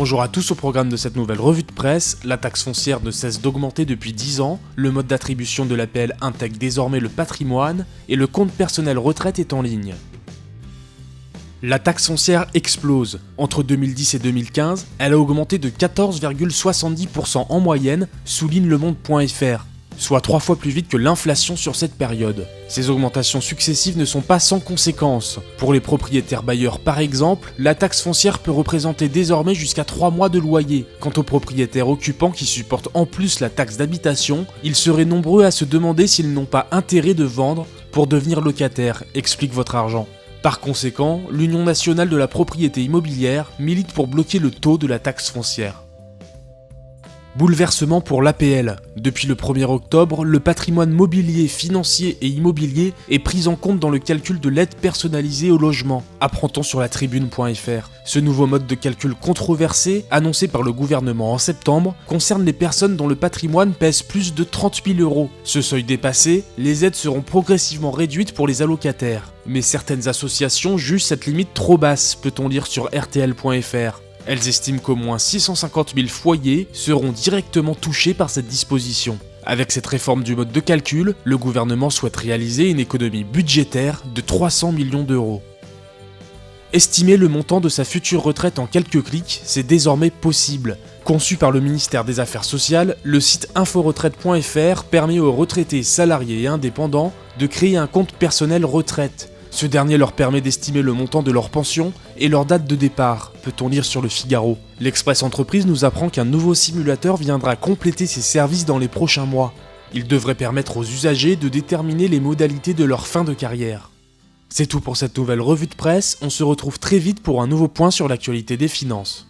Bonjour à tous, au programme de cette nouvelle revue de presse, la taxe foncière ne cesse d'augmenter depuis 10 ans, le mode d'attribution de l'APL intègre désormais le patrimoine et le compte personnel retraite est en ligne. La taxe foncière explose. Entre 2010 et 2015, elle a augmenté de 14,70% en moyenne, souligne lemonde.fr, soit 3 fois plus vite que l'inflation sur cette période. Ces augmentations successives ne sont pas sans conséquences. Pour les propriétaires bailleurs par exemple, la taxe foncière peut représenter désormais jusqu'à 3 mois de loyer. Quant aux propriétaires occupants qui supportent en plus la taxe d'habitation, ils seraient nombreux à se demander s'ils n'ont pas intérêt de vendre pour devenir locataires, explique Votre Argent. Par conséquent, l'Union nationale de la propriété immobilière milite pour bloquer le taux de la taxe foncière. Bouleversement pour l'APL. Depuis le 1er octobre, le patrimoine mobilier, financier et immobilier est pris en compte dans le calcul de l'aide personnalisée au logement, apprend-on sur la tribune.fr. Ce nouveau mode de calcul controversé, annoncé par le gouvernement en septembre, concerne les personnes dont le patrimoine pèse plus de 30 000 euros. Ce seuil dépassé, les aides seront progressivement réduites pour les allocataires. Mais certaines associations jugent cette limite trop basse, peut-on lire sur rtl.fr. Elles estiment qu'au moins 650 000 foyers seront directement touchés par cette disposition. Avec cette réforme du mode de calcul, le gouvernement souhaite réaliser une économie budgétaire de 300 millions d'euros. Estimer le montant de sa future retraite en quelques clics, c'est désormais possible. Conçu par le ministère des Affaires sociales, le site inforetraite.fr permet aux retraités, salariés et indépendants de créer un compte personnel retraite. Ce dernier leur permet d'estimer le montant de leur pension et leur date de départ, peut-on lire sur le Figaro. L'Express Entreprise nous apprend qu'un nouveau simulateur viendra compléter ses services dans les prochains mois. Il devrait permettre aux usagers de déterminer les modalités de leur fin de carrière. C'est tout pour cette nouvelle revue de presse, on se retrouve très vite pour un nouveau point sur l'actualité des finances.